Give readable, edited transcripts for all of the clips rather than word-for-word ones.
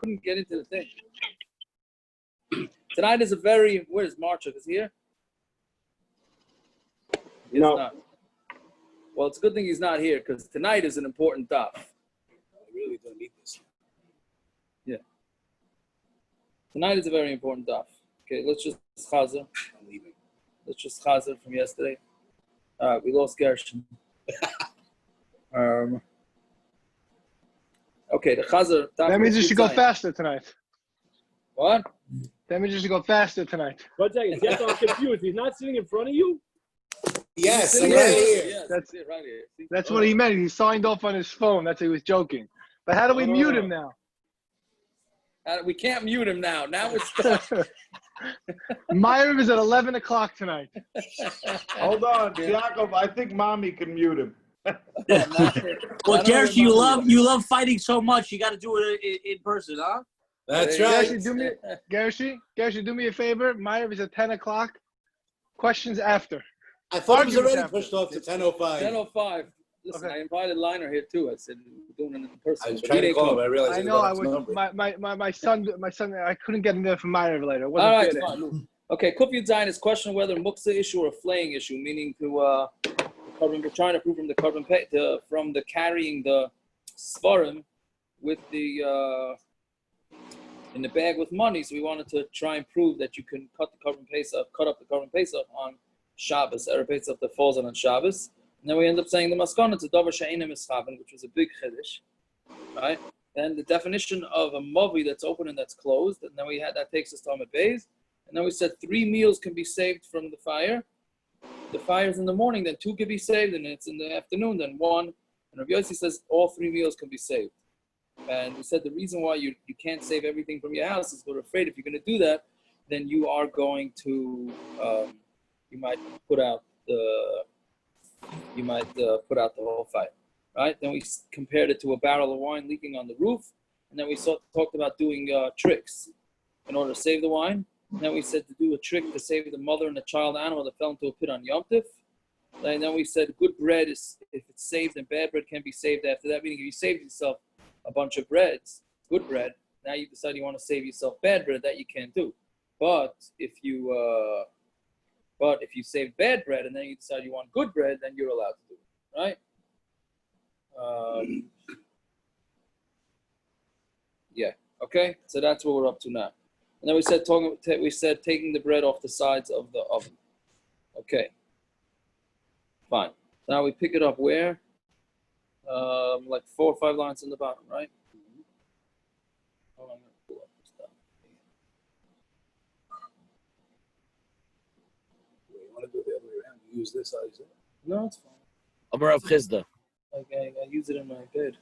couldn't get into the thing. Tonight is a very. Where's Marchuk? Is he here? He's No. not. Well, it's a good thing he's not here because tonight is an important daf. I really don't need this. Yeah. Tonight is a very important daf. Okay, let's just chazer. I'm leaving. Let's just chazer from yesterday. We lost Gershon. Okay, the chazer. That means you should go faster tonight. What? That means you should go faster tonight. One second, yes, I'm confused. He's not sitting in front of you? Yes, He's I'm sitting right here. here. Yes, That's- it right here. See? That's what he meant. He signed off on his phone. That's why he was joking. But how do we mute him now? We can't mute him now. Now it's stuck. Myron is at 11 o'clock tonight. Hold on, Yaakov. I think mommy can mute him. Well, Gersh, you love fighting so much, you got to do it in person, huh? That's Hey, right. Gershi, do me a favor. Myron is at 10 o'clock. Questions after. I thought it was Arguments already after. pushed off to 10:05. 10:05. Listen, Okay. I invited Liner here too. I said we're doing it in person. I was but trying he to didn't call come. him. I realized I he know. I got his was number. my son. I couldn't get in there for Myron later. It All wasn't right, fair. fine. Okay, Kufiyud Zayin is question whether muktza issue or a flaying issue, meaning to we're trying to prove from the carbon from the carrying the svarim with the in the bag with money. So we wanted to try and prove that you can cut up the carbon pesach on Shabbos, Erev Pesach that falls on Shabbos. And then we end up saying the maskana to davar she'eino mischaven, which was a big chiddush, right? Then the definition of a mavui that's open and that's closed, and then we had that takes us to Amud Beis. And then we said 3 meals can be saved from the fire. The fire's in the morning, then 2 can be saved, and it's in the afternoon, then 1. And Rav Yosi says all 3 meals can be saved. And we said the reason why you can't save everything from your house is we're afraid if you're going to do that, then you are going to you might put out the whole fire, right? Then we compared it to a barrel of wine leaking on the roof, and then we talked about doing tricks in order to save the wine. And then we said to do a trick to save the mother and the child animal that fell into a pit on Yom Tov. And then we said good bread is if it's saved, and bad bread can be saved after that. Meaning if you saved yourself a bunch of breads, good bread, now you decide you want to save yourself bad bread, that you can't do. But if you save bad bread and then you decide you want good bread, then you're allowed to do it, right? Yeah. Okay. So that's what we're up to now. And then we said taking the bread off the sides of the oven. Okay. Fine. Now we pick it up where? Like 4 or 5 lines in the bottom, right? Hold on, I'm gonna pull up this stuff. You want to do it the other way around? You use this side. No, it's fine. Amar of Chizda. Okay, I use it in my bed.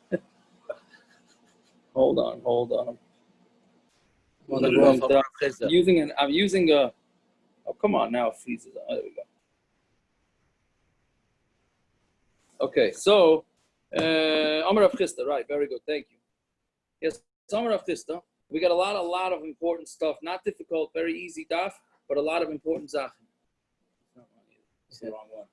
Hold on. On the roof, Amar of Chizda. I'm using a. Oh, come on now, it freezes. Oh, there we go. Okay, so Amar of Chista, right? Very good, thank you. Yes, Amar of Chista. We got a lot of important stuff. Not difficult, very easy daf, but a lot of important zachen. It's the wrong one.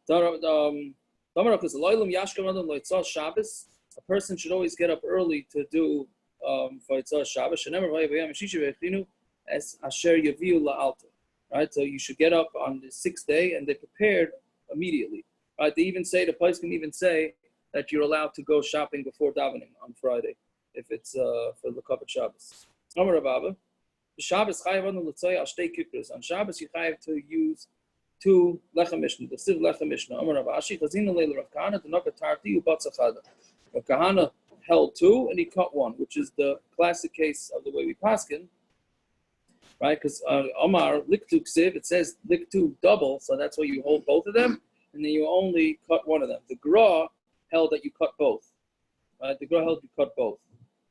Amar of Chista. Loilam yashkam adam loitzah Shabbos. A person should always get up early to do for Yitzhak Shabbos. Shenemer vayavayam shisha v'echinu es asher yaviu la'alta. Right, so you should get up on the 6th day, and they prepared immediately. Right, they even say the place can even say that you're allowed to go shopping before davening on Friday, if it's for the Kavod Shabbos. Amar Rabba, the Shabbos chayav anu l'tzay al shtei kikros. On Shabbos you chayav to use 2 lechem Mishna, the siv lechem Mishna. Amar Rabba, Ashi chazina leil Rav Kahana to knock a tarti ubatzachada. Rav Kahana held 2 and he cut 1, which is the classic case of the way we paskin. Right, because Omar liktu ksiv, it says liktu double, so that's why you hold both of them, and then you only cut one of them. The Gra held that you cut both. Right, the Gra held you cut both,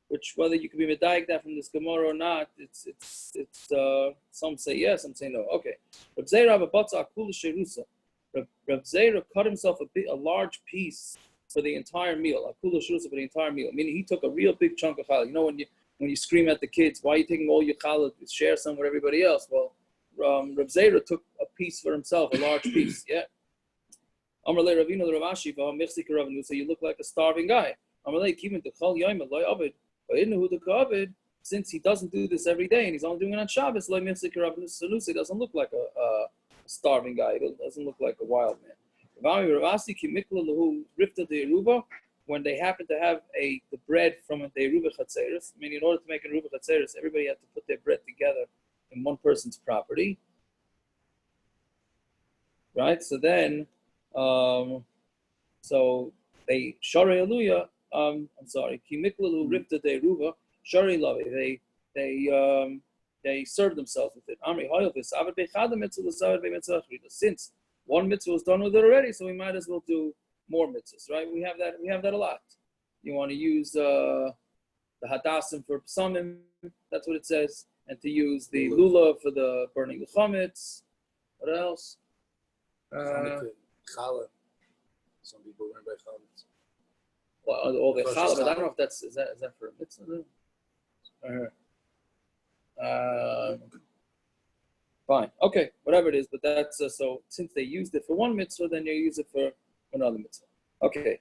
which whether you can be medayik that from this Gemara or not, it's some say yes, some say no. Okay, Rav Zeira b'batza akula sherusa. Rav Zeira cut himself a large piece for the entire meal. Akula sherusa for the entire meal, meaning he took a real big chunk of challah. You know when you scream at the kids, why are you taking all your challah to share some with everybody else? Well, Rav Zeira took a piece for himself, a large piece, yeah. Amalei Ravino Ravashi, so you look like a starving guy. Amalei Kivin to Chal Yaim Loy Abed, but in who the Kabed, since he doesn't do this every day and he's only doing it on Shabbos, it doesn't look like a starving guy. It doesn't look like a wild man. When they happen to have the bread from a Deruba Chatzeris, I mean, in order to make a Deruba Chatzeris, everybody had to put their bread together in one person's property. Right? So then, so they, Shari Aluya, I'm sorry, Kimiklalu Ripta Deruba, Shari Lavi, they serve themselves with it. Amri Hoyelvis, Avad Bechada Mitzvah, Avad Be Mitzvah. Since one mitzvah was done with it already, so we might as well do more mitzvahs, right? We have that a lot. You want to use the hadassim for psamim, that's what it says, and to use the lulav for the burning the chametz. What else? Challah. Some people learn by chametz. Well, all the challah, but I don't know if that's is that for a mitzvah. Fine, okay, whatever it is, but that's so since they used it for one mitzvah, then you use it for another mitzvah. Okay.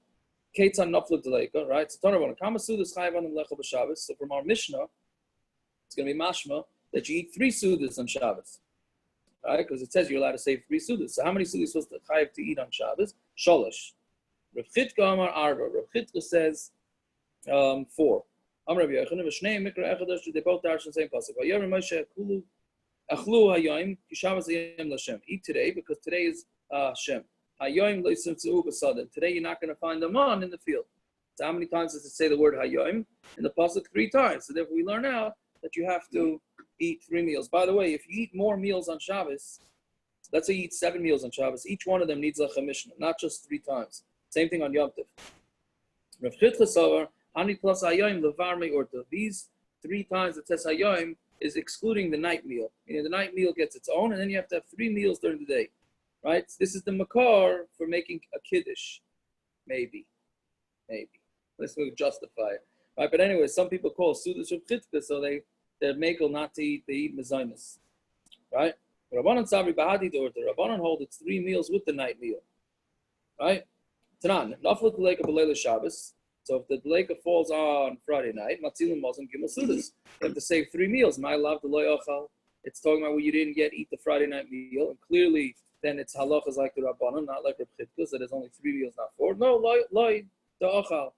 Ketzan naflu deleika, right? So Tanarabon, Kamasu the Chayav on Lecha b'Shabbos. So from our Mishnah, it's going to be mashma that you eat 3 sudas on Shabbos, right? Because it says you're allowed to save 3 sudas. So how many sudas was the Chayav to eat on Shabbos? Sholosh. Rav Chitka Amar Arba. Rav Chitka says 4. Amar Rav Yochanan v'Shnei Mikra Echadash. They both darshan the same pasuk. Vayomer Moshe Kulu Achlu Hayom Ki Shabbos Hayom L'Shem. Eat today because today is Shem. Hayoim Leisim Tzuhu B'Sadim. Today you're not going to find them on in the field. So how many times does it say the word Hayoim? In the pasuk 3 times. So therefore we learn now that you have to eat 3 meals. By the way, if you eat more meals on Shabbos, let's say you eat 7 meals on Shabbos, each one of them needs a Mishna, not just 3 times. Same thing on Yom Tov. Rav Chitka Savar, Hani plus Hayoim Levar Me'orta. These 3 times it says Hayoim is excluding the night meal. You know, the night meal gets its own, and then you have to have 3 meals during the day. Right? This is the makar for making a kiddush. Maybe. Let's justify it. Right? But anyway, some people call sudas of chitka, so they're makel not to eat, they eat mezainis. Right? Rabbanan Sabri Bahadi Dorta. Rabbanan hold it's 3 meals with the night meal. Right? Tanan, Naflik Leka Belela Shabbos. So if the Leka falls on Friday night, Matzilim Muslim Gimel Sudas. You have to save 3 meals. My love the loyachal. It's talking about when you didn't yet eat the Friday night meal, and clearly then it's halachas like the Rabbanon, not like Reb Chitka, so there's only 3 meals, not 4. No, loy, the achal.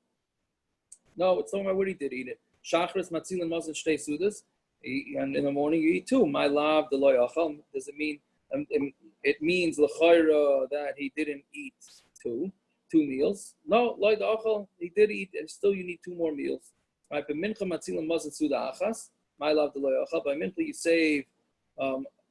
No, it's talking about what he did eat it. Shachris, matzilin, mazin, shtei sudas, and in the morning you eat 2. My love, the loy achal. Does it mean, it means l'chayra that he didn't eat 2 meals? No, loy, the achal, he did eat, and still you need 2 more meals. Right, but mincha, matzilin, mazin, suda achas. My love, the loy achal. By mincha, you save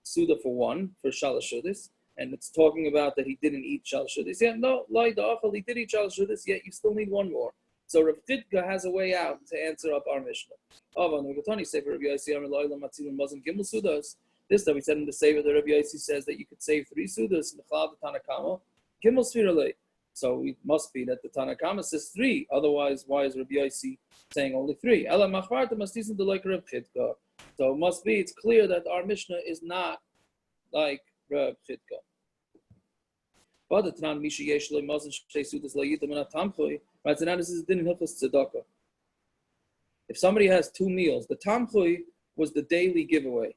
suda for 1, for shalosh shudas. And it's talking about that he didn't eat shalosh shudas. Yeah, no, he did eat shalosh shudas, yet you still need 1 more. So Rav Chitka has a way out to answer up our Mishnah. This time we said in the Sefer that Rabbi Yosi says that you could save 3 sudas in the Chalav the Tanakama. Gimel Sfirale. So it must be that the Tanakama says 3. Otherwise, why is Rabbi Yosi saying only 3? So it must be, it's clear that our Mishnah is not like Rav Chitka. But the Tanan Misha Yesh Lo Mazin Shtei Sudas Lo Yitam and Tamchui. Right, so now this is Din Hilchos Tzedakah. If somebody has 2 meals, the Tamchui was the daily giveaway,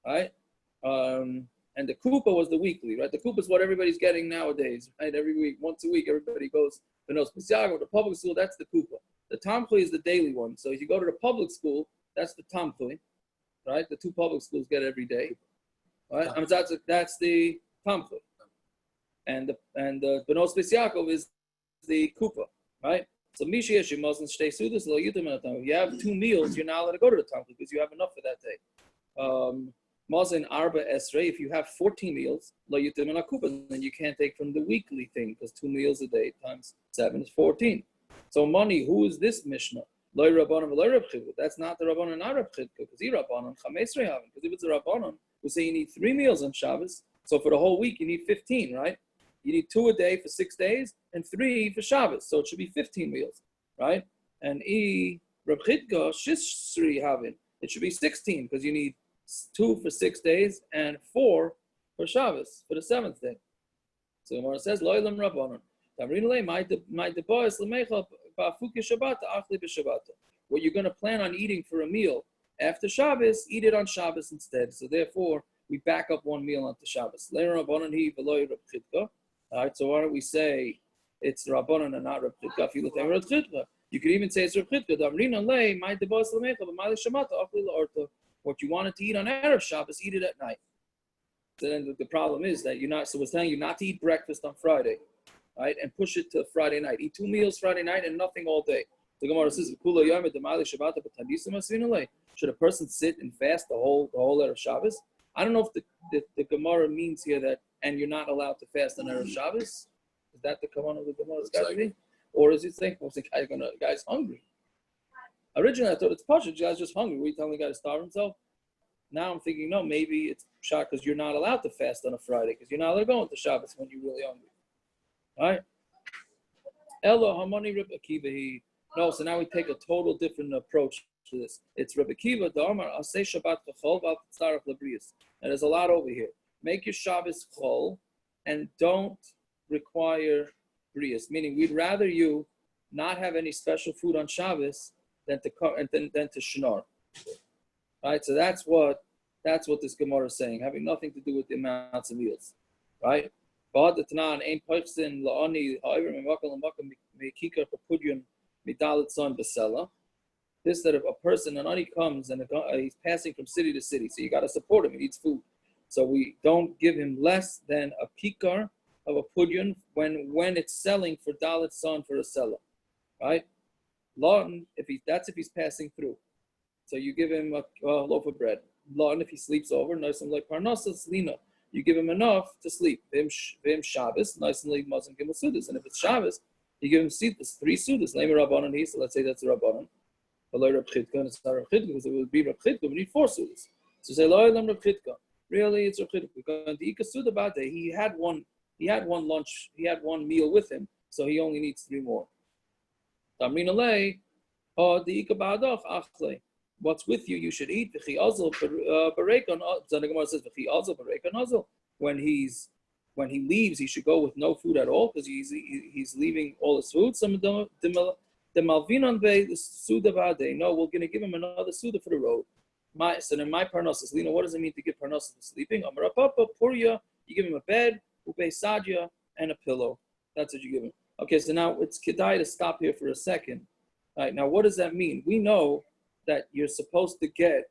right? And the Kupa was the weekly, right? The Kupa is what everybody's getting nowadays, right? Every week, once a week, everybody goes to the public school. That's the Kupa. The Tamchui is the daily one. So if you go to the public school, that's the Tamchui, right? The 2 public schools get every day, right? That's the Tamchui. And the Benos Yaakov is the Kupa, right? So Misha Yeshi Muslim Shtei Sudas Lo Yutim at If you have 2 meals, you're not allowed to go to the Tamchui because you have enough for that day. Muslim Arba Esrei, if you have 14 meals, Lo Yutim and Kupa, then you can't take from the weekly thing because 2 meals a day times 7 is 14. So money, who is this Mishnah? Lo Rabbanon Lo Reb Chitka. That's not the Rabbanon and Reb Chitka because he Rabbanon Chamesrei Havin. Because if it's a Rabbanon, we say you need 3 meals on Shabbos. So for the whole week you need 15, right? You need 2 a day for 6 days and 3 for Shabbos. So it should be 15 meals, right? And Reb Chitka Shisri Havin. It should be 16 because you need 2 for 6 days and 4 for Shabbos, for the 7th day. So Gemara says, Lo Elam Rabbanon. What you're going to plan on eating for a meal after Shabbos, eat it on Shabbos instead. So therefore, we back up one meal onto Shabbos. All right, so why don't we say it's Rabbanan and not Reb Chidka? If you look at Reb Chidka, you could even say it's Reb Chidka. What you wanted to eat on Erev Shabbos, eat it at night. So then the problem is that so we're telling you not to eat breakfast on Friday, right? And push it to Friday night. Eat 2 meals Friday night and nothing all day. The Gemara says, should a person sit and fast the whole Erev Shabbos? I don't know if the Gemara means here that, and you're not allowed to fast on Erev Shabbos. Is that the Kavanah of the Gemara's got to be? Or is it saying, the guy's hungry? Originally, I thought it's Pasha, the guy's just hungry. Were you telling the guy to starve himself? Now I'm thinking, no, maybe it's shot because you're not allowed to fast on a Friday, because you're not allowed to go into Shabbos when you're really hungry. All right? Elo Hamani Reb Akiva. No, so now we take a total different approach to this. It's Reb Akiva, Da'amar, Aseh Shabbat Chol, Val Tzarach Labrius. And there's a lot over here. Make your Shabbos Chol and don't require Brius. Meaning, we'd rather you not have any special food on Shabbos than to Shnor. Right? So that's what this Gemara is saying, having nothing to do with the amounts of meals. Right? This that if a person, an ani comes and he's passing from city to city, so you got to support him, he needs food. So we don't give him less than a kikar of a pudyon when it's selling for dalit son for a seller. Right? Lawton, if he's passing through. So you give him a loaf of bread. Lawton, if he sleeps over, nice and like parnasas lina. You give him enough to sleep. Vim Shabbos, nice and like mazim gimel sudas. And if it's Shabbos, you give him 3 sudas. Name a rabbanon. So let's say that's a rabbanon. But like Reb Chidka, and it's not Reb Chidka because it would be Reb Chidka. We need 4 sudas. So say lo elam Reb Chidka. Really, it's Reb Chidka. We're going to eat a suda bade. He had one lunch. He had one meal with him, so he only needs 3 more. Tamrin alei, the ika ba'adach achle. What's with you, you should eat. When he leaves, he should go with no food at all because he's leaving all his food. Some of them, the malvinon the suda vade. No, we're going to give him another suda for the road. So then my parnassus, Lina, what does it mean to give parnassus for sleeping? Amarapapa, puria, you give him a bed, ube sadya, and a pillow. That's what you give him. Okay, so now it's kedai to stop here for a second. All right, now what does that mean? We know that you're supposed to get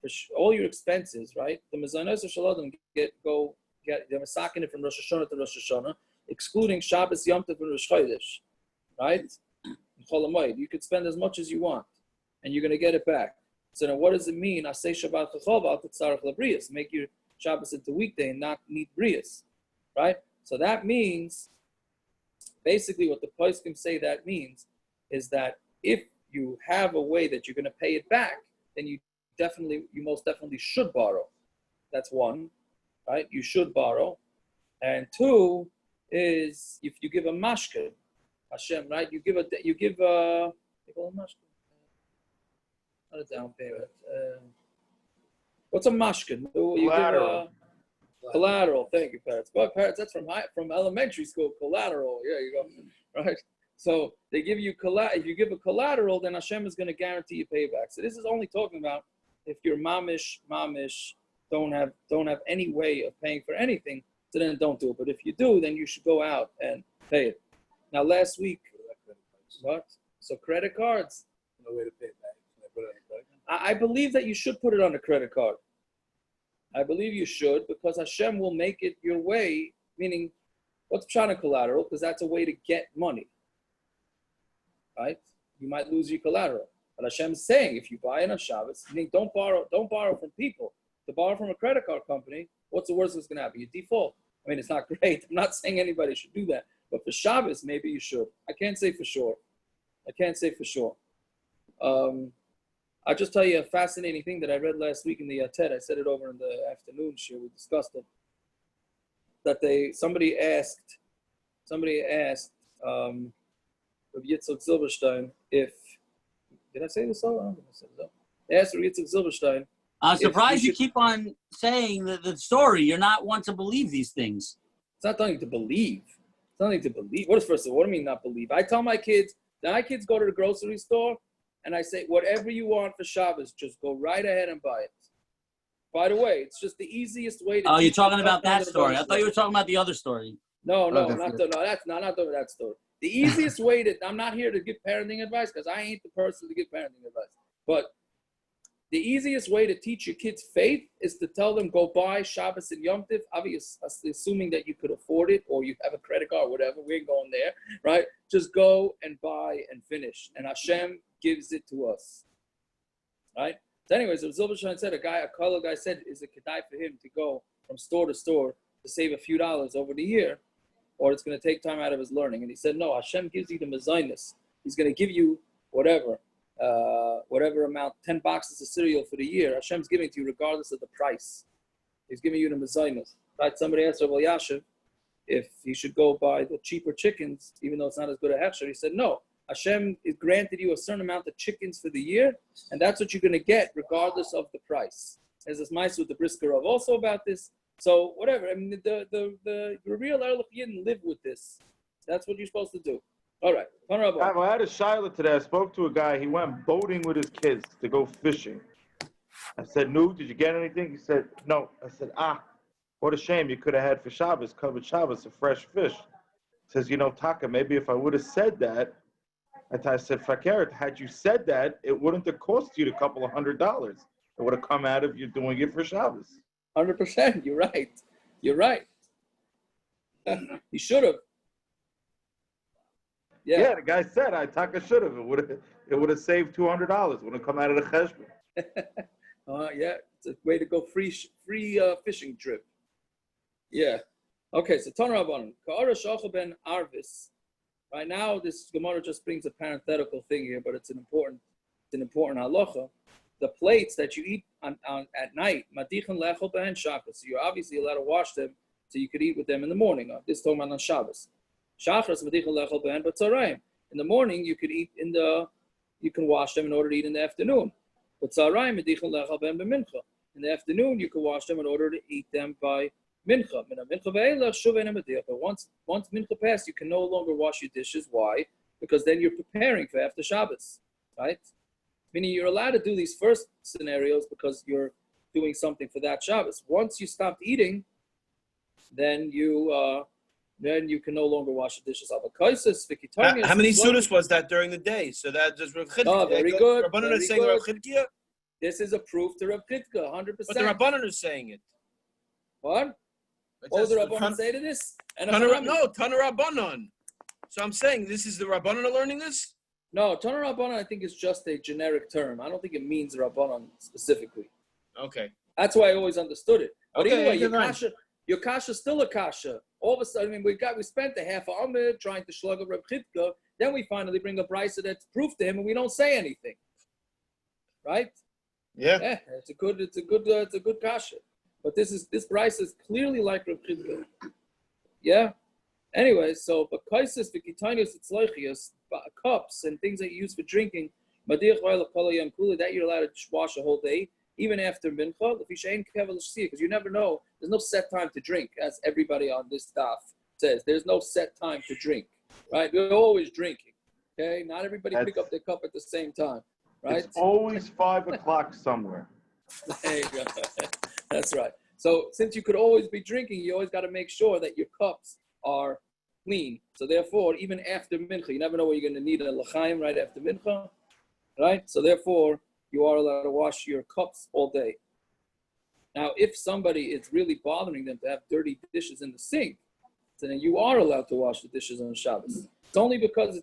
for all your expenses, right? The mezainos of shalodim get they're masaking it from Rosh Hashanah to Rosh Hashanah, excluding Shabbos, Yom Tov, and Rosh Chodesh, right? You could spend as much as you want, and you're going to get it back. So now, what does it mean? I say Shabbat Chachov al Tzarach Labrius. Make your Shabbos into weekday and not need Brius, right? So that means, basically, what the poskim say that means is that if you have a way that you're going to pay it back, then you most definitely should borrow. That's one, right? You should borrow. And 2 is if you give a mashke, Hashem, right? You give they call a mashke. Not a down payment. What's a mashke? Collateral. Collateral. Thank you, Parrots. But Parrots, that's from elementary school. Collateral. Yeah, you go. Right. So they give you if you give a collateral, then Hashem is going to guarantee you payback. So this is only talking about if your mamish don't have any way of paying for anything, so then don't do it. But if you do, then you should go out and pay it. Now last week, what? So credit cards. No way to pay it back. Can I put it on a credit card? I believe that you should put it on a credit card. I believe you should because Hashem will make it your way. Meaning, what's pshana collateral? Because that's a way to get money. Right? You might lose your collateral. But Hashem's saying, if you buy it on Shabbos, don't borrow from people. To borrow from a credit card company, what's the worst that's going to happen? You default. I mean, it's not great. I'm not saying anybody should do that. But for Shabbos, maybe you should. I can't say for sure. I'll just tell you a fascinating thing that I read last week in the Yated. I said it over in the afternoon share. We discussed it. That somebody asked of Yitzhak Silverstein did I say this all? I don't think I said it all. They asked Yitzhak Silverstein. I'm surprised you keep on saying the story. You're not one to believe these things. It's not something to believe. What is first of all? What do you mean not believe? I tell my kids go to the grocery store and I say, whatever you want for Shabbos, just go right ahead and buy it. By the way, it's just the easiest way to. Oh, you're talking about that story. I thought you were talking about the other story. No, not that story. The easiest way to, I'm not here to give parenting advice because I ain't the person to give parenting advice. But the easiest way to teach your kids faith is to tell them, go buy Shabbos and Yom Tov, obviously assuming that you could afford it or you have a credit card or whatever. We ain't going there, right? Just go and buy and finish. And Hashem gives it to us, right? So anyways, Zilbershan said, a color guy said, is it kedai for him to go from store to store to save a few dollars over the year, or it's going to take time out of his learning? And he said, no, Hashem gives you the mezainis. He's going to give you whatever amount, 10 boxes of cereal for the year. Hashem's giving to you regardless of the price. He's giving you the mezainis. Right? Somebody asked Rabbi Yashiv if he should go buy the cheaper chickens, even though it's not as good a hechsher. He said, no. Hashem has granted you a certain amount of chickens for the year, and that's what you're going to get regardless of the price. There's this mice with the brisker of also about this. So whatever. I mean, the real Erlich Yidden live with this. That's what you're supposed to do. All right. I had a shiloh today. I spoke to a guy. He went boating with his kids to go fishing. I said, "No, did you get anything?" He said, "No." I said, what a shame. You could have had for Shabbos, covered Shabbos, a fresh fish. He says, Taka, maybe if I would have said that, I said, Fakert, had you said that, it wouldn't have cost you a couple of $100. It would have come out of you doing it for Shabbos. 100%. You're right. You should have. Yeah, the guy said, Taka should have. It would have saved $200. It would have come out of the cheshbon. Yeah, it's a way to go free fishing trip. Yeah. Okay, so Tana Rabbanan. Ka'ara Shachal ben Arvis. Right now, this Gemara just brings a parenthetical thing here, but it's an important halacha. The plates that you eat at night, madichan lechol behen shachas. So you're obviously allowed to wash them so you could eat with them in the morning. This is talking about on Shabbos. Shachas madichan lechol behen b'tzarayim. In the morning, you can wash them in order to eat in the afternoon. But tzarayim madichan lechol behen b'mincha. In the afternoon, you can wash them in order to eat them by mincha. But once mincha passed, you can no longer wash your dishes. Why? Because then you're preparing for after Shabbos, right? Meaning you're allowed to do these first scenarios because you're doing something for that Shabbos. Once you stopped eating, then you can no longer wash the dishes. How many sudas was that during the day? So that just Rav Chidkiya. Oh, very good. Rabbanan is saying Rav Chidkiya? This is a proof to Rav Chidkiya, 100%. But the Rabbanan is saying it. What? What did the Rabbanan say to this? Tana Rabbanan. So I'm saying this is the Rabbanan are learning this? No, Tana Rabbanan I think is just a generic term. I don't think it means Rabbanan specifically. Okay. That's why I always understood it. But okay, either way, your kasha is still a kasha. All of a sudden, we spent a half of Amud trying to slug a Reb Chidka. Then we finally bring a brisa that's proof to him, and we don't say anything. Right? Yeah. It's a good kasha. But this brisa is clearly like Reb Chidka. Yeah. Anyway, so but kaisis v'kitanius etzleichius, cups and things that you use for drinking, that you're allowed to wash a whole day, even after mincha, because you never know. There's no set time to drink, as everybody on this daf says. There's no set time to drink, right? We're always drinking, okay? Not everybody pick up their cup at the same time, right? It's always 5 o'clock somewhere. There you go. That's right. So since you could always be drinking, you always got to make sure that your cups are clean. So therefore, even after mincha, you never know what you're going to need a l'chaim right after mincha, right? So therefore, you are allowed to wash your cups all day. Now, if somebody is really bothering them to have dirty dishes in the sink, then you are allowed to wash the dishes on Shabbos. It's only because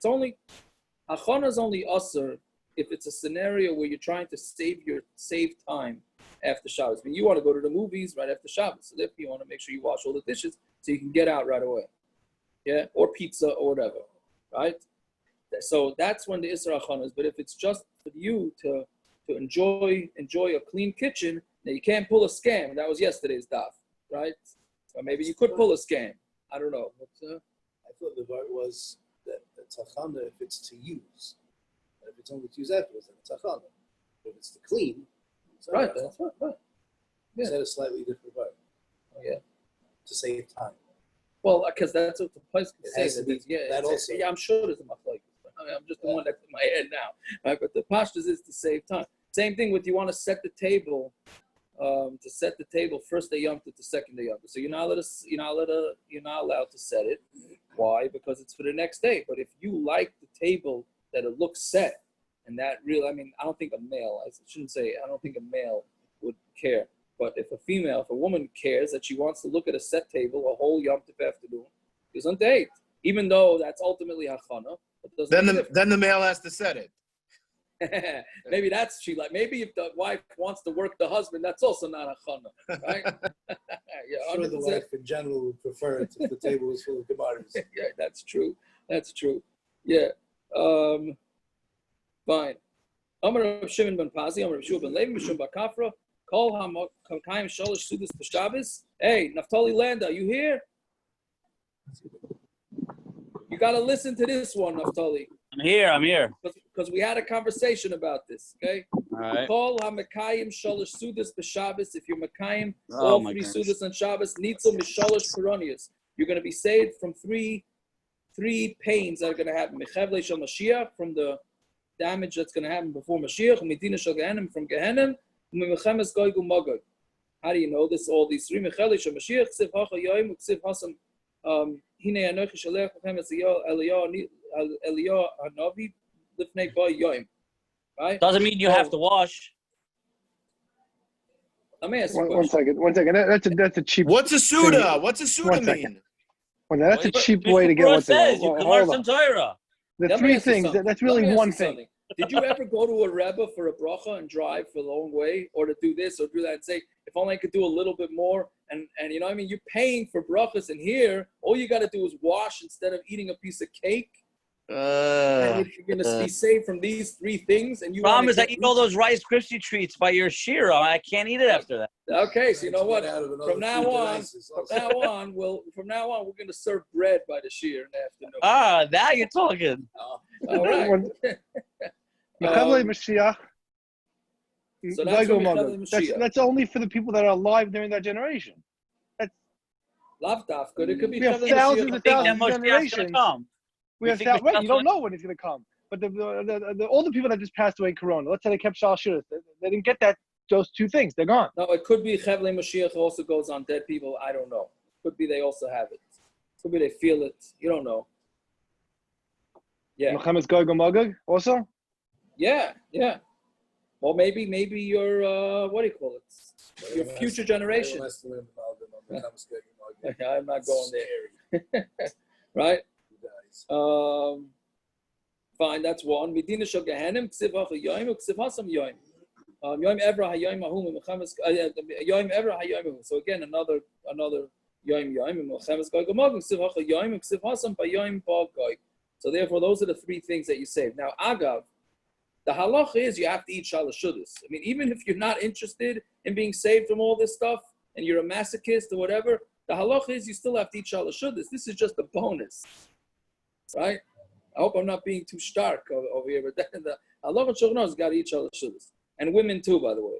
hachana is only usher if it's a scenario where you're trying to save time after Shabbos. I mean, you want to go to the movies right after Shabbos, so therefore you want to make sure you wash all the dishes so you can get out right away. Yeah, or pizza or whatever, right? So that's when the Isra Hachana is. But if it's just for you to enjoy a clean kitchen, now you can't pull a scam. That was yesterday's daf, right? Or maybe you could pull a scam. I don't know. But, I thought the vote was that it's Hachana if it's to use. And if it's only to use afterwards, then it's Hachana. If it's to clean, it's right, that's right. Yeah. Is that a slightly different vote? Oh, yeah. To save time. Well, because that's what the place can say. That also. Yeah, I'm sure there's a machlokes. mean, I'm just the one that's in my head now. Right? But the pashtus is to save time. Same thing with you want to set the table. To set the table first day Yom Tov to second day Yom Tov. So you're not allowed to set it. Why? Because it's for the next day. But if you like the table that it looks set, and that really, I don't think a male, I shouldn't say, I don't think a male would care. But if a woman cares that she wants to look at a set table a whole Yom Tov afternoon, is on date. Even though that's ultimately hachana. Then the male has to set it. Maybe that's maybe if the wife wants to work the husband, that's also not hachana, right? Yeah, sure, the wife in general would prefer it if the table was full of gemaras. Yeah, that's true. Yeah. Fine. Amar Rav Shimon ben Pazi, Amar Rav Shua ben Levi, Mishum Bakafra, Kol HaMakayim Shalosh Sudas B'Shabbos. Hey, Naftali Landa, you here? You got to listen to this one, Naftali. I'm here. Because we had a conversation about this, okay? All right. Kol HaMakayim Shalosh Sudas B'Shabbos. If you're Makayim, all three Sudas on Shabbos, Nitzel Mishalosh Koronius. You're going to be saved from three pains that are going to happen. Mechevle Shal Mashiach, from the damage that's going to happen before Mashiach, Medina Shal Gehenim, from Gehenim, Mechemes Goy Gumagog. How do you know this? All these three. Mechevle Shal Mashiach, Ksiv Hacha Yoim, Ksiv Hasam, Hine Anochi Shalech, Mechemes Eliyah Hanavi, Lifnei Goy Yoim. Right? Doesn't mean you have to wash. Let me ask you One second. That's a cheap. What's a Suda? What's a Suda mean? That's a cheap way to get what says. You can learn some Torah. The three things. That's really one thing. Did you ever go to a Rebbe for a bracha and drive for a long way, or to do this or do that and say, if only I could do a little bit more? And you know what I mean? You're paying for brachas, and here, all you got to do is wash instead of eating a piece of cake. And you're going to be saved from these three things. And you problem is I eat all those Rice Krispie treats by your shira. I can't eat it after that. Okay, so you know what? From now on, we're going to serve bread by the shear in the afternoon. Now you're talking. All right. Mashiach. So that's only for the people that are alive during that generation. That's Lav dafka. It could be we have thousands and thousands of generations. We have you don't know when he's going to come. But all the people that just passed away in Corona, let's say they kept Shal Shiras, they didn't get those two things. They're gone. No, it could be Chevle Mashiach also goes on dead people. I don't know. Could be they also have it. Could be they feel it. You don't know. Yeah. Mechemes Gog Magog also? Yeah. Well, maybe your what do you call it? Your future generation. I'm not going there. Right? Fine, that's one. Medina shel Gehenim, Ksiv Hacha Yoim, Ksiv Hasam Yoim. Yoim Evra HaYoim Ahum, Mechemes Yoim Evra HaYoim Ahum. So again, another Yoim Yoim, Mechemes Goy Gomog, Ksiv Hacha Yoim, Ksiv Hasam Yoim Ba Goy. So therefore, those are the three things that you save. Now, Agav, the halach is you have to eat shalosh shudas. I mean, even if you're not interested in being saved from all this stuff and you're a masochist or whatever, the halach is you still have to eat shalosh shudas. This is just a bonus, right? I hope I'm not being too stark over here, but the halach and shulchan has got to eat shalosh shudas, and women too, by the way.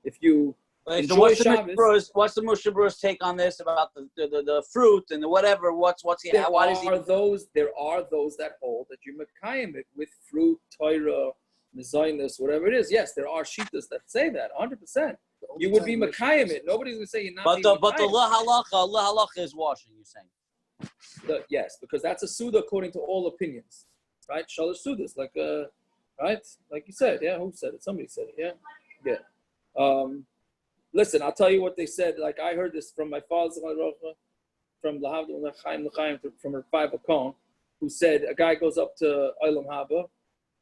If you so what's the Mishna Berurah's take on this about the fruit and the whatever? Why does he? There are those that hold that you mekayim it with fruit, Torah, mezainis, whatever it is. Yes, there are shittas that say that 100%. You would be mekayim it. Nobody's gonna say you're not. But the halacha is washing. You're saying? Yes, because that's a suda according to all opinions, right? Shalosh sudas, like right, like you said. Yeah, who said it? Somebody said it. Yeah. Listen, I'll tell you what they said. Like I heard this from my father, from from her five Akon, who said a guy goes up to Olam Haba,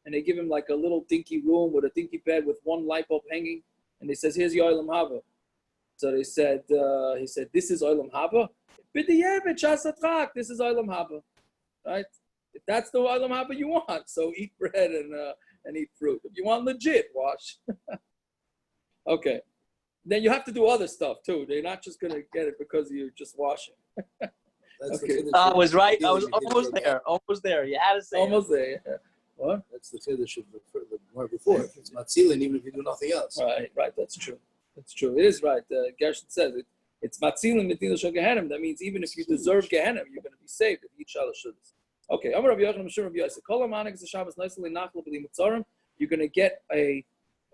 and they give him like a little dinky room with a dinky bed with one light bulb hanging, and they says, "Here's your Olam Haba." So they said, he said, "This is Olam Haba." This is Olam Haba, right? If that's the Olam Haba you want, so eat bread and eat fruit. If you want legit, wash. Okay. Then you have to do other stuff too. They're not just going to get it because you're just washing. Okay. I was right. I was almost there. Almost there. You had to say almost there. Yeah. What? That's the chiddush of the word before. It's not sealing even if you do nothing else. Right. That's true. It is right. Gershon says it. It's matzilim medina shel Gehenim. That means even if you deserve Gehenim, you're going to be saved if you eat shalosh shudas. Okay, Amar Rabbi Yochanan Mishur Rabbi Yosi. Kol ha'manik is a Shabbos nicely nachal b'li mitzarim. You're going to get a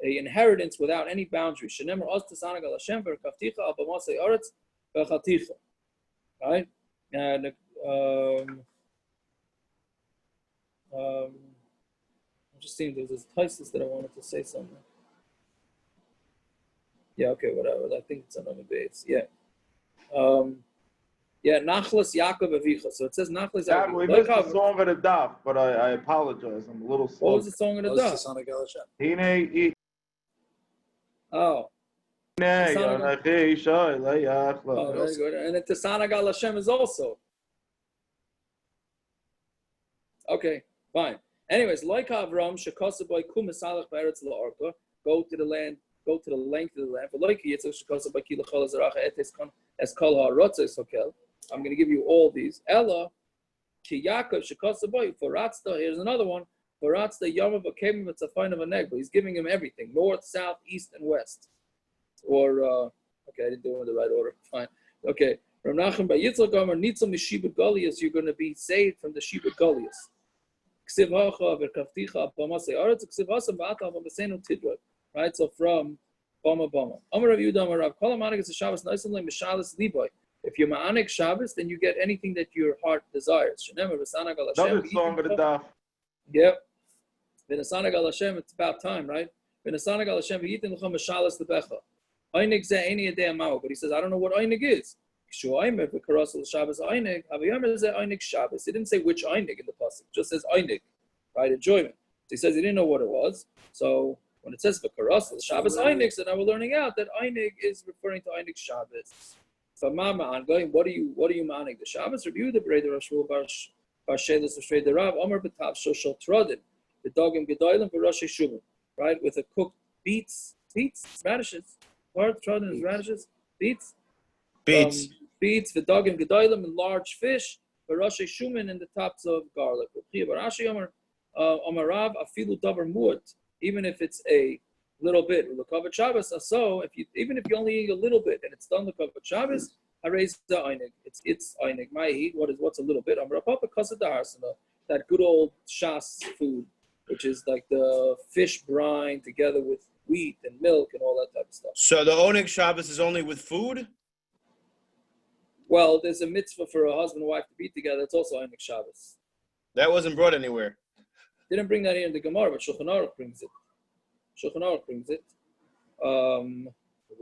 inheritance without any boundaries. Shenemar oz tisanag al Hashem v'rekavticha al b'masei aretz v'chaticha. Right? And I'm just seeing there's this thesis that I wanted to say something. Yeah, okay, whatever. I think it's another base. Yeah. Yeah, Nachlas Yaakov Avicha. So it says Nachlas Yeah, Yaakov. we missed the song of the Daf, but I apologize. I'm a little slow. What was the song of the Daf? Oh. Very good. And the Tasana Gal Hashem is also. Okay, fine. Anyways, like Avram, Shekasaboy Kumasalach Beretz La'arka, go to the land, go to the length of the land. For like Yitzchak Shekasaboy Kilachol Azaracha Etes Kon Eskol HaRotzes Hokel. I'm going to give you all these. Ella, Ki Yaakov Shekasaboy, for Ratzda, here's another one. For Ratzda Yamav Akemim Etzafain of a Negba. He's giving him everything, north, south, east, and west. Or, okay, I didn't do it in the right order. Fine. Okay. Rav Nachum by Yitzchak Gomer, Nitzel Mishiba Golias, you're going to be saved from the Shiba Golias. Right, so from Bama. Amar Rav Yehuda Amar Rav, Kol ha'manik is a Shabbos nicely mishalis liboy. If you're ma'anik Shabbos, then you get anything that your heart desires. Another song of the Daf. Yep. V'nasanag al Hashem, it's about time, right? V'nasanag al Hashem v'yitin l'chom mishalis lebecha. Einig ze eini yedei amahu, but he says, I don't know what einig is. He didn't say which einig in the pasuk. It just says einig, right? Enjoyment. So he says he didn't know what it was. So when it says v'karasel Shabbos einig, so now we're learning out that einig is referring to einig Shabbos. So ma'an going, what are you ma'anig the Shabbos? Review the breder Rashul bar shelis v'shrei derav Omer b'tav shoshol trodim the dogim gedolim v'roshei shumim, right? With a cooked beets, radishes. What trodim is radishes? Beets. Beets, the dog and gedolim, and large fish, v'roshei shumin in the tops of garlic. Amarav afilu davar muat, even if it's a little bit. L'kavat Shabbos. So even if you only eat a little bit and it's done l'kavat Shabbos, I raise the einig. It's einig. My heat. What's a little bit? Amarav papa kasad daharsana, that good old shas food, which is like the fish brine together with wheat and milk and all that type of stuff. So the Oneg Shabbos is only with food? Well, there's a mitzvah for a husband and wife to be together. It's also Einik Shabbos. That wasn't brought anywhere. Didn't bring that in the Gemara, but Shulchan Aruch brings it.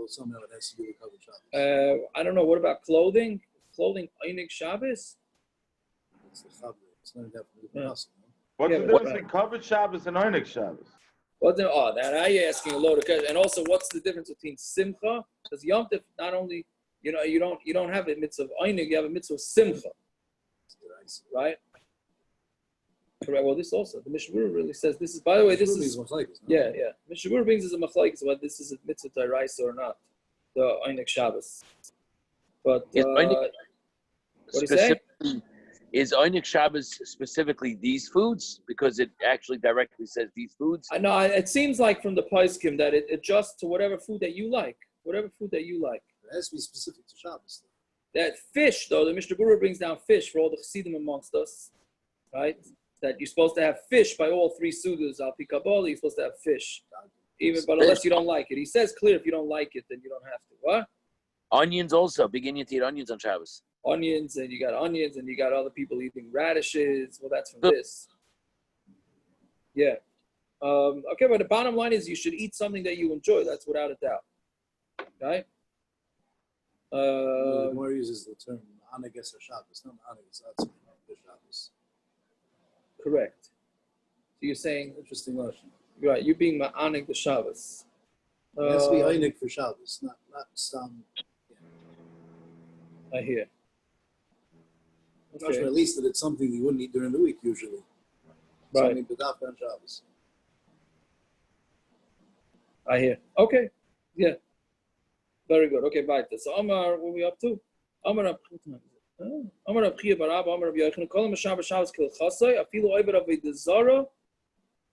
Somehow it has to do with covered Shabbos. I don't know. What about clothing? Clothing Einik Shabbos? It's the chavre. It's not definitely the house. What's the difference between covered Shabbos and Einik Shabbos? Now you're asking a load of questions. And also, what's the difference between Simcha? Because Yom Tov not only you don't have a mitzvah of einig, you have a mitzvah of simcha, right? Correct. Well, this also the Mishna really says this is. By the way, this is yeah. Mishna brings us a machlokes whether this is a mitzvah d'oraisa or not, the einig Shabbos. But what do you say? Is einig Shabbos specifically these foods because it actually directly says these foods? I know it seems like from the Paiskim that it adjusts to whatever food that you like. It has to be specific to Shabbos. That fish, though, the Mishnah Berurah brings down fish for all the Chassidim amongst us, right? That you're supposed to have fish by all three sudas. Al pi Kabbalah, you're supposed to have fish, but unless you don't like it. He says clear if you don't like it, then you don't have to. What? Onions also. Big Indian to eat onions on Shabbos. Onions, and you got other people eating radishes. Well, that's from this. Yeah. Okay, but the bottom line is you should eat something that you enjoy. That's without a doubt. Right? The Gemara uses the term Anages Shabbos, not Anages Shabbos. Correct. So you're saying interesting notion. Right, you being ma'anig the Shabbos. It has to be einig for Shabbos, not some. I hear. Okay. At least that it's something you wouldn't eat during the week usually. Right. Something b'dafka on Shabbos. I hear. Okay. Yeah. Very good. Okay, bye. So Amar, what are we up to? Amar Abchia Barab, Amar Rabbi Yochanan, Kol Shabbos Shabbos Kil Chasai, Afilu Oiber Avodah Zara,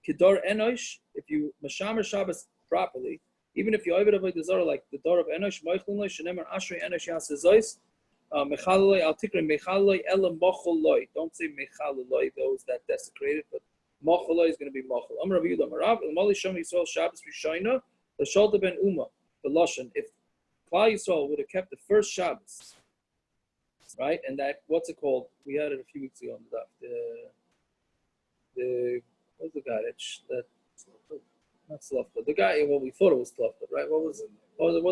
Kedar Enosh. If you Mashamer Shabbos properly, even if you over the Zara, like the door of Enosh, Moichloi, Shenemer, Ashrei, Enosh, Yasezos, Mechaloi, Al Tikri, Mechaloi, Ela Mocholoi. Don't say Mechaloi, those that desecrated, but Mocholoi is going to be Mochol. Amar Rabbi Yudah, Marav, Mali Shom Yisrael, Shabbos, Shaino, the Sholta ben Uma, the Lashon. If Klal Yisrael would have kept the first Shabbos, right, and that, what's it called? We had it a few weeks ago on the Daf. What's the guy that not Slavka, the guy, well, we thought it was Slavka, right? What's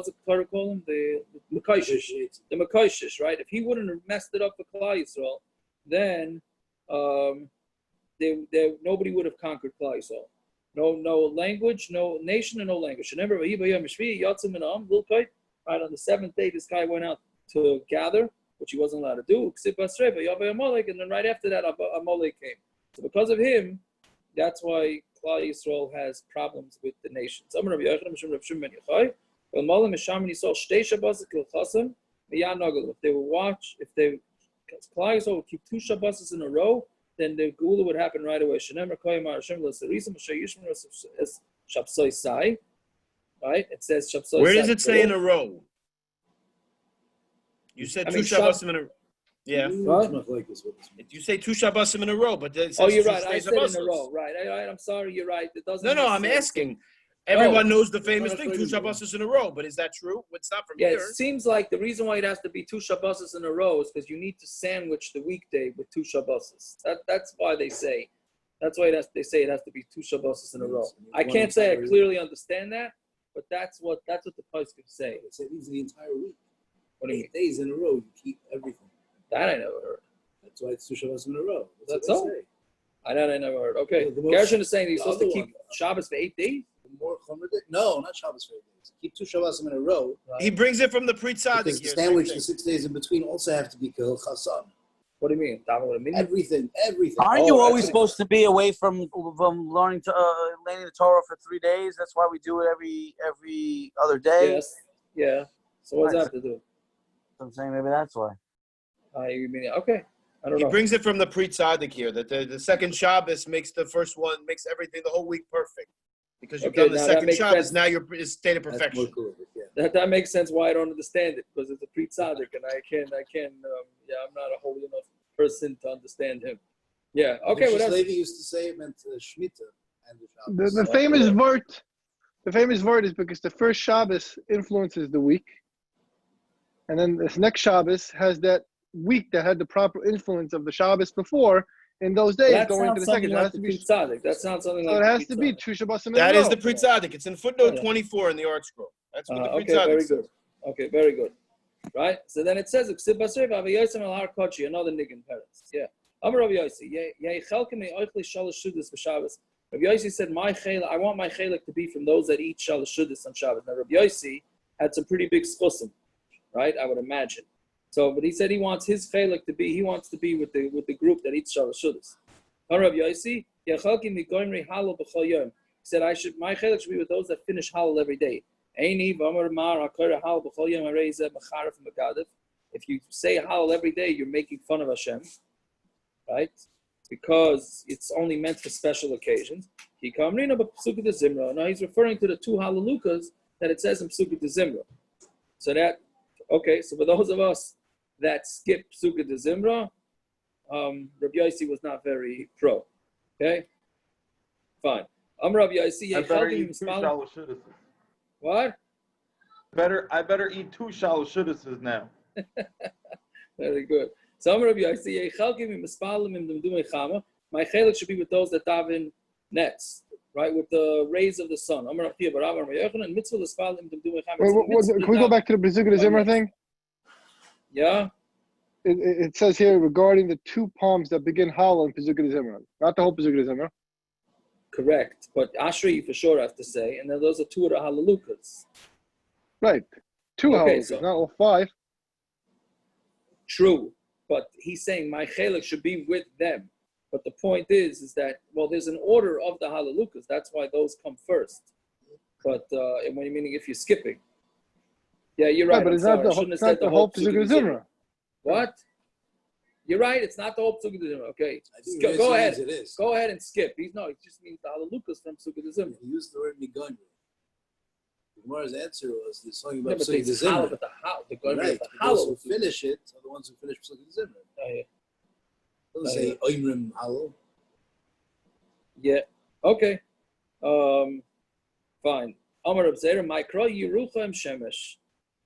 the Torah call him? The Mekaishish. The Mekaishish, right? If he wouldn't have messed it up for Klal Yisrael, then nobody would have conquered Klal Yisrael. No language, no nation, and no language. Right, on the seventh day, this guy went out to gather, which he wasn't allowed to do. And then right after that, Amalek came. So because of him, that's why Klal Yisrael has problems with the nations. If they would watch, Klal Yisrael would keep 2 Shabbos in a row, then the Geula would happen right away. Right? It says Shabsai. Where does it say in a row? You said 2 Shabbosim in a row. Yeah. What? You say 2 Shabbosim in a row, but it says Oh, you're 2 right. I said Shabbosim. in a row. Right. I'm sorry. You're right. It doesn't. No, I'm asking. Everyone knows the famous thing, 2 Shabbosim in a row, but is that true? It's not from here. It seems like the reason why it has to be 2 Shabbos in a row is because you need to sandwich the weekday with 2 Shabbos. That's why they say. That's why they say it has to be 2 Shabbos in a row. I can't say I clearly understand that, but that's what the post could say. It means the entire week. What do you mean? 8 days in a row, you keep everything. That I never heard. That's why it's 2 Shabbos in a row. That's all. I never heard. Okay, Gershon is saying he's supposed to keep Shabbos for 8 days. More no, not Shabbos for 8 days. Keep 2 Shabbos in a row. Right. He brings it from the Pri Tzadik. Because the sandwich, the 6 days in between, also have to be Kehil Chasan. What do you mean? Everything. Aren't you always supposed to be away from learning the Torah for 3 days? That's why we do it every other day. Yes. Yeah. So what does that have to do? I'm saying maybe that's why. You mean okay? I don't know. He brings it from the Pri Tzadik here that the second Shabbos makes the first one, makes everything the whole week perfect. Because you've done the second Shabbos, now you're in a state of perfection. Cool, that makes sense why I don't understand it, because it's a Pri Tzadik, and I can I'm not a holy enough person to understand him. Yeah, okay. What else? Levi used to say it meant Shemitah and the Shabbos. The famous word is because the first Shabbos influences the week, and then this next Shabbos has that week that had the proper influence of the Shabbos before. In those days, going into the second, like the Pri Tzadik. That sounds something like. So it has to be 2 Shabbos in a row. That is the Pri Tzadik. It's in footnote 24 in the Art Scroll. That's what the Pri Tzadik says. Okay, very good. Right? So then it says, another niggin parents. Yeah. Amar Rabbi Yosi, Rabbi Yosi said, I want my chelik to be from those that eat shalosh shudas on Shabbos. Now Rabbi Yosi had some pretty big schusim, right? I would imagine. So, but he said he wants his chelik to be with the group that eats shalosh shudas. Rabbi Yosi, he said my chelik should be with those that finish halal every day. If you say halal every day, you're making fun of Hashem, right? Because it's only meant for special occasions. Now he's referring to the 2 halalukas that it says in Psukkah de Zimra. So for those of us that skip Psukkah de Zimra, Rabbi Yosi was not very pro. Okay? Fine. Rabbi Yosi, what? I better eat 2 shalosh shudas now. Very good. So Rabbi Yosi, my chelik should be with those that daven nets, right, with the rays of the sun. Can we go back to the Psukkah de Zimra thing? Yeah. It says here regarding the 2 palms that begin hollow in Psukkah de Zimra, not the whole Psukkah de Zimra. Correct, but Ashri for sure I have to say, and then those are 2 of the halalukas. Right, 2 halalukas, not all 5. True, but he's saying my chelik should be with them. But the point is that, well, there's an order of the halalukas. That's why those come first. But when you meaning if you're skipping, yeah, you're right. But it's not the whole Psukkah de Zimra. What? You're right. It's not the whole Psukkah de Zimra. Okay, go ahead. It is. Go ahead and skip. It just means the halalukas from Psukkah de Zimra. He used the word miganyu. Gemara's answer was there's something Yeah, about but Psukim the Zimmer. hollow, but the going Right. of the Those hollow. who finish it are the ones who finish Psukim Zimmer. It doesn't say Oimrim Hollow. Yeah. Okay. Fine. Amar Reb Zera, Ma'ikra Yeruchem Shemesh.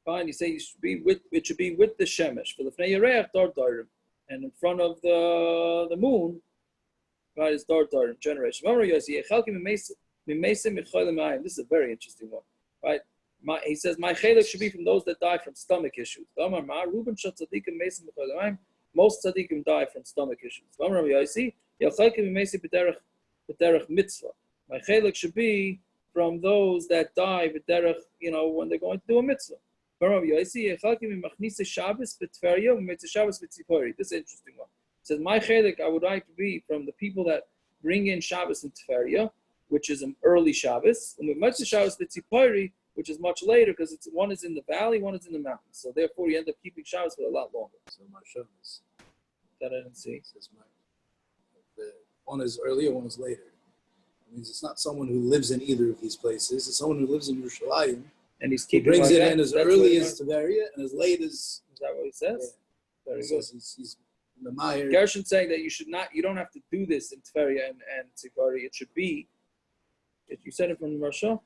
Fine. You say you should be with. It should be with the Shemesh for the Fnei Yereach Dar Darim, and in front of the moon, right, is Dar Darim generation. Amar Yosi Yechalkim Mimesim Micholim Ayim. This is a very interesting one, right? He says my chelik should be from those that die from stomach issues. Amar Ma Ruben Shal Tzadikim Mesim Micholim Ayim. Most tzaddikim die from stomach issues. Amar Yosi Yechalkim Mimesim B'derech Mitzvah. My chelik should be from those that die b'derech, when they're going to do a mitzvah. This is an interesting one. It says, my chelik, I would like to be from the people that bring in Shabbos and Tferia, which is an early Shabbos, and with Mitzvah Shabbos b'tzipori, which is much later, because one is in the valley, one is in the mountains. So therefore, you end up keeping Shabbos for a lot longer. So my Shabbos. That I didn't see. Says one is earlier, one is later. It means it's not someone who lives in either of these places. It's someone who lives in Yerushalayim. And he brings it in as early as Tveria and as late as. Is that what he says? Yeah. Very good. He's the Meyer. Gershon saying that you don't have to do this in Tveria and Tzipori. It should be. You said it from Marsha.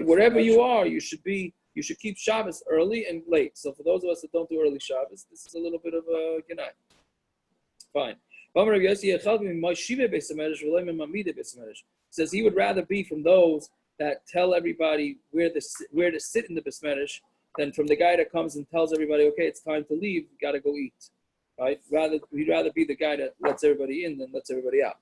Wherever you are, you should keep Shabbos early and late. So for those of us that don't do early Shabbos, this is a little bit of a Genai. Fine. Says he would rather be from those that tell everybody where to sit in the Besmerish than from the guy that comes and tells everybody, okay, it's time to leave, you gotta go eat. Right? He'd rather be the guy that lets everybody in than lets everybody out.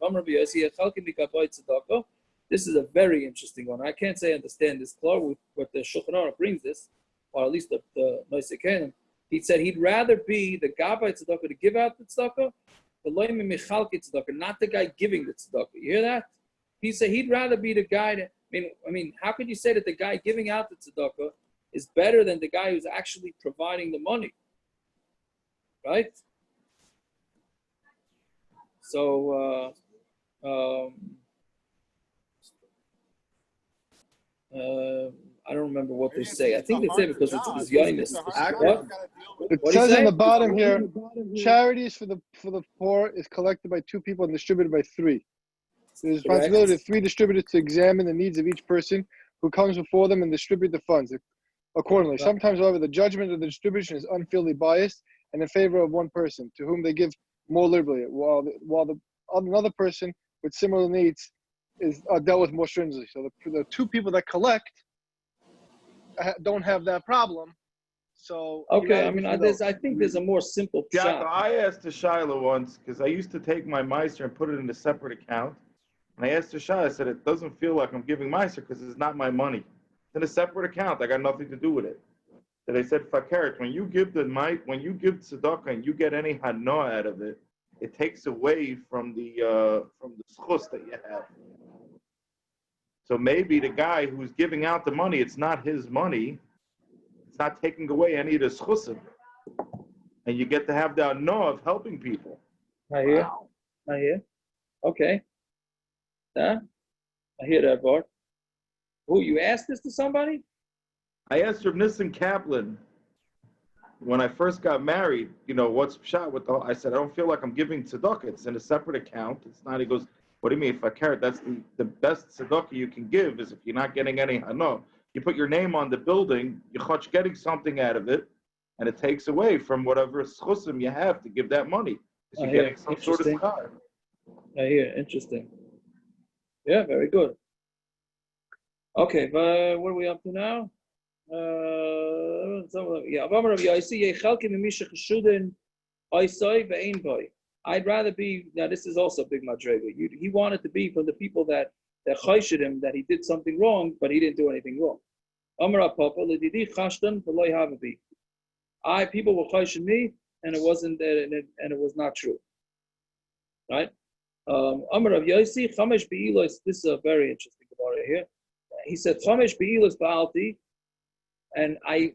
This is a very interesting one. I can't say I understand this clear with what the Shulchan Aruch brings this, or at least the Noisei Kenim. He said he'd rather be the Gabbai Tzedakah to give out the Tzedakah, not the guy giving the tzedakah. You hear that? He said he'd rather be the guy that, I mean, how could you say that the guy giving out the tzedakah is better than the guy who's actually providing the money? Right? So, I don't remember what they say. I think they say because it's Yonist. What? It says on the bottom here, charities for the poor is collected by 2 people and distributed by 3. The responsibility of 3 distributors to examine the needs of each person who comes before them and distribute the funds accordingly. Sometimes, however, the judgment of the distribution is unfairly biased and in favor of one person, to whom they give more liberally, while another person with similar needs is dealt with more stringently. So the 2 people that collect don't have that problem. So okay, I mean, I think there's a more simple shot. I asked the Shiloh once because I used to take my Meister and put it in a separate account, and I asked the Shiloh, I said it doesn't feel like I'm giving Meister because it's not my money. It's in a separate account. I got nothing to do with it. So they said, Fakert, when you give tzedakah and you get any hana out of it, it takes away from the schus that you have. So maybe the guy who's giving out the money, it's not his money. It's not taking away any of the schusim. And you get to have the hana of helping people. I hear. Okay. Yeah, I hear that, Bart. Who, you asked this to somebody? I asked Rav Nissen Kaplan when I first got married, what's shot with I said, I don't feel like I'm giving tzedakah. It's in a separate account. It's not, he goes, what do you mean, Fakir? That's the best tzedakah you can give is if you're not getting any hana. You put your name on the building, you're getting something out of it, and it takes away from whatever schusim you have to give that money. Because you're getting some sort of schar. I hear, interesting. Yeah, very good. Okay, but what are we up to now? I'd rather be, now this is also big madrega. He wanted to be from the people that chayshid him that he did something wrong, but he didn't do anything wrong. People were chayshid me, and it wasn't and it was not true. Right? Amar of Yosi, Chamesh Be'ilos, this is a very interesting Gemara here. He said, Chamesh Be'ilos Ba'alti, and I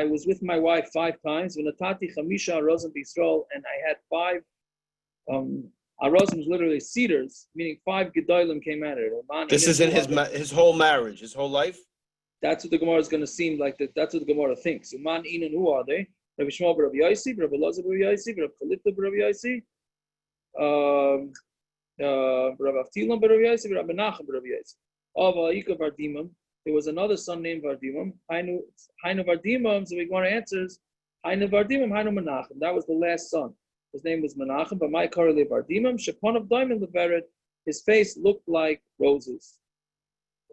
was with my wife 5 times, V'natati Chamisha Arozim B'Yisrael, and I had 5, Arozim was literally cedars, meaning 5 Gedolim came out of it. This is in his whole marriage, his whole life? That's what the Gemara is going to seem like. That's what the Gemara thinks. Uman Inan, who are they? Rabbi Shmuel bar Rabbi Yosi, Rabbi Elazar bar Rabbi Yosi, Rabbi Chalipta bar Rabbi Yosi, Rabbi Avtilam bar Rabbi Yosi, Rabbi Menachem bar Rabbi Yosi. Of Ayika bar Dimam, there was another son named Vardimam. Hainu Vardimam, so the Gemara answers, Hainu Vardimam, Hainu Menachem. That was the last son. His name was Menachem, but my Karale Vardimam, Shapon of Diamond Leveret, his face looked like roses.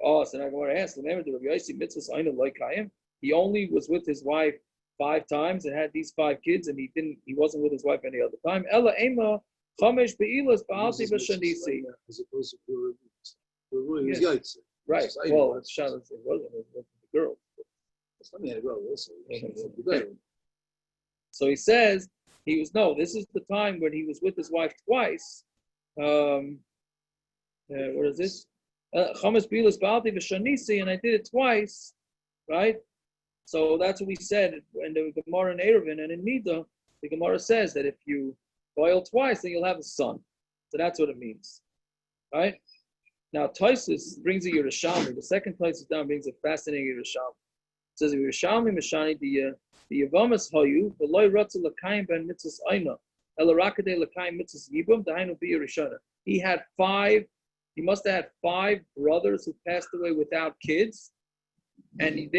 Oh, so now I'm going to ask the name of the Rabbi Yosi mitzvahs Aina Loikayim. He only was with his wife 5 times and had these 5 kids, and he wasn't with his wife any other time. Ella Ema Chamesh Be'ilas Ba'alti B'Shanisi. As opposed to Puru, he was Yes. Yaitse. Right. Well, it wasn't. It was the girl. Something had a girl also. So he says this is the time when he was with his wife twice. What is this? Chametz Bilas Ba'alti V'Shanisi, and I did it twice, right? So that's what we said in the Gemara in Eruvin and in Nida. The Gemara says that if you boil twice, then you'll have a son. So that's what it means, right? Now Taisus brings a Yerushalmi. The second Taisus down brings a fascinating Yerushalmi. It says Yerushalmi Mishani the Yavamas Hayu v'loy ratzu l'kayim ben mitzvahs Aina elarakadei l'kayim mitzvahs Yibum dahainu b'Yerushana. He must have had 5 brothers who passed away without kids, and we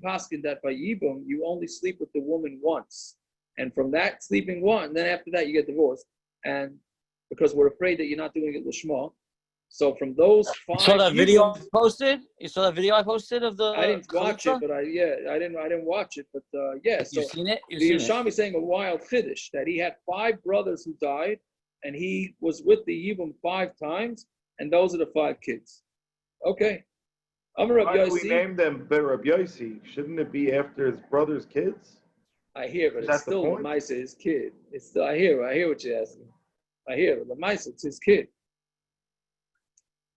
paskin that by Yibum you only sleep with the woman once, and from that sleeping one, then after that you get divorced, and because we're afraid that you're not doing it l'shma. So from those 5, you saw that video I posted? You saw that video I posted of the? I didn't watch it, but I didn't watch it, but yeah. So you've seen it. The Yerushalmi is saying a wild chiddush that he had 5 brothers who died, and he was with the Yibum 5 times. And those are the 5 kids. Okay. Why do we name them Rabbi Yosi? Shouldn't it be after his brother's kids? I hear, but it's still Lamaisa, his kid. It's still, I hear what you're asking. I hear, Lamaisa, it's his kid.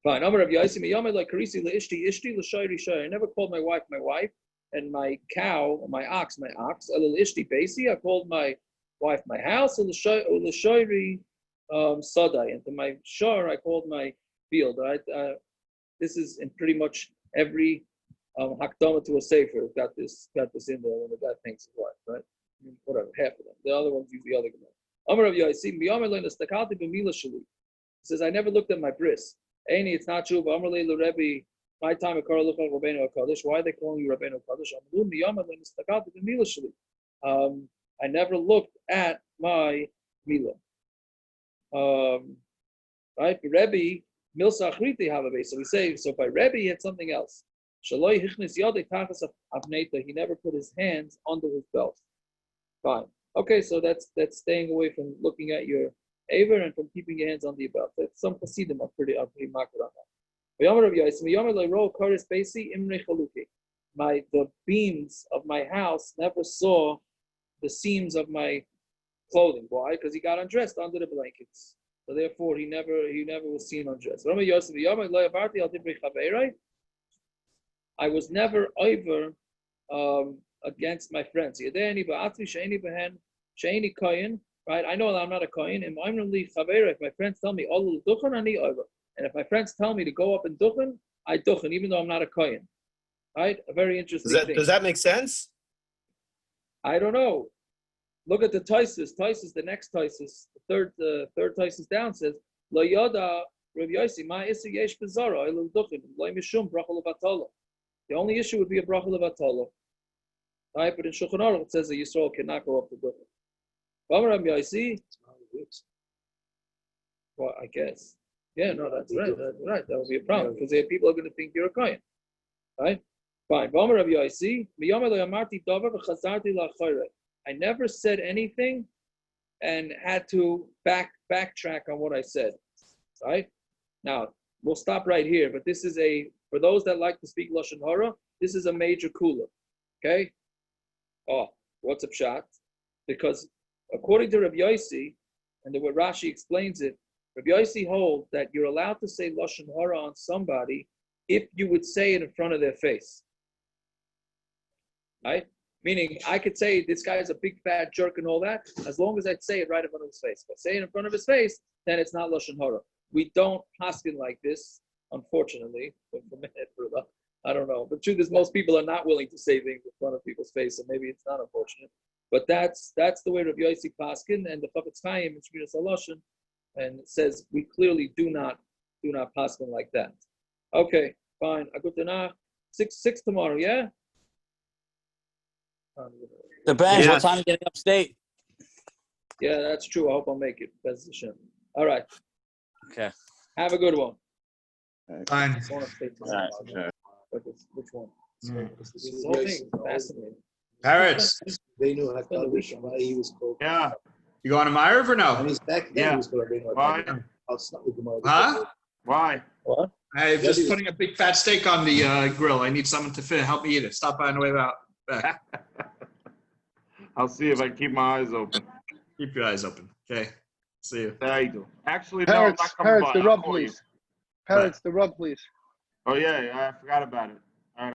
Fine. Rabbi Yosi, like Karisi Ishti l'shayri shayri. I never called my wife, and my cow, my ox. Elul Ishti Basi. I called my wife my house, and l'shayri Sadai. And to my shar, I called my field. Right? This is in pretty much every hakdama to a sefer got this in there when the guy thinks his wife, right? Whatever, half of them. The other ones use the other Gemara. Amar Rav Yosi, he says, I never looked at my bris. Aini, it's not true. But Amar Le Rebbe, my time a car look like Rabbeinu HaKadosh. Why are they calling you Rabbeinu HaKadosh? I never looked at my mila. Right? Rebbe. So we say, so by Rebbe, he had something else. He never put his hands under his belt. Fine. Okay, so that's staying away from looking at your aver and from keeping your hands under your belt. That's some Hasidim are pretty marked on that. The beams of my house never saw the seams of my clothing. Why? Because he got undressed under the blankets. So therefore, he never was seen undressed. I was never over against my friends. Right? I know that I'm not a kohen. If my friends tell me, and if my friends tell me to go up and duchen, I duchen, even though I'm not a kohen. Right? A very interesting thing. Does that make sense? I don't know. Look at the Taisus. The next Taisus, the third Taisus down says, Lo yada Rav Yosi ma isi yesh bezara elul duchen lo mishum bracha levatala. The only issue would be a bracha levatala. Right, but in Shulchan Aruch it says that Yisrael cannot go up to duchen. Rav Yosi. Well, I guess. Yeah, no, that's right. That's right. That would be a problem because people are going to think you're a kohen. Right? Fine. Rav Yosi. Miyamer lo yamarti davar v'chazarti la'achayre. I never said anything and had to backtrack on what I said, right? Now, we'll stop right here, but this is for those that like to speak Lashon Hara, this is a major kula, okay? Oh, what's a pshat? Because according to Rabbi Yosi, and the way Rashi explains it, Rabbi Yosi holds that you're allowed to say Lashon Hara on somebody if you would say it in front of their face, right? Meaning, I could say this guy is a big fat jerk and all that, as long as I'd say it right in front of his face. If I say it in front of his face, then it's not Lashon Hara. We don't paskin like this, unfortunately. I don't know. the truth is most people are not willing to say things in front of people's face, and maybe it's not unfortunate. But that's the way of Yosi Paskin and the Chafetz Chaim and Shmiras Haloshen, and it says we clearly do not Paskin like that. Okay, fine. Agutanah, 6 tomorrow, yeah? Depends. Yes. What time are you getting upstate? Yeah, that's true. I hope I'll make it. Bez Hashem. All right. Okay. Have a good one. Fine. I want to stay tomorrow. Which one? This whole thing is fascinating. Parrots. They knew why he was called. Yeah. You going to Myrv or And no? he's back then. Yeah. He was called Rabbeinu Why? Hakadosh. I'll start with Gemara. Huh? Why? What? I'm just putting a big fat steak on the grill. I need someone to help me eat it. Stop by on the way back. I'll see if I keep my eyes open. Keep your eyes open. Okay. See you. There you go. Actually, no, I'm Parrots, not coming parrots, by. the I'll rub, call you. please. Parrots, the rub, please. Oh, yeah, I forgot about it.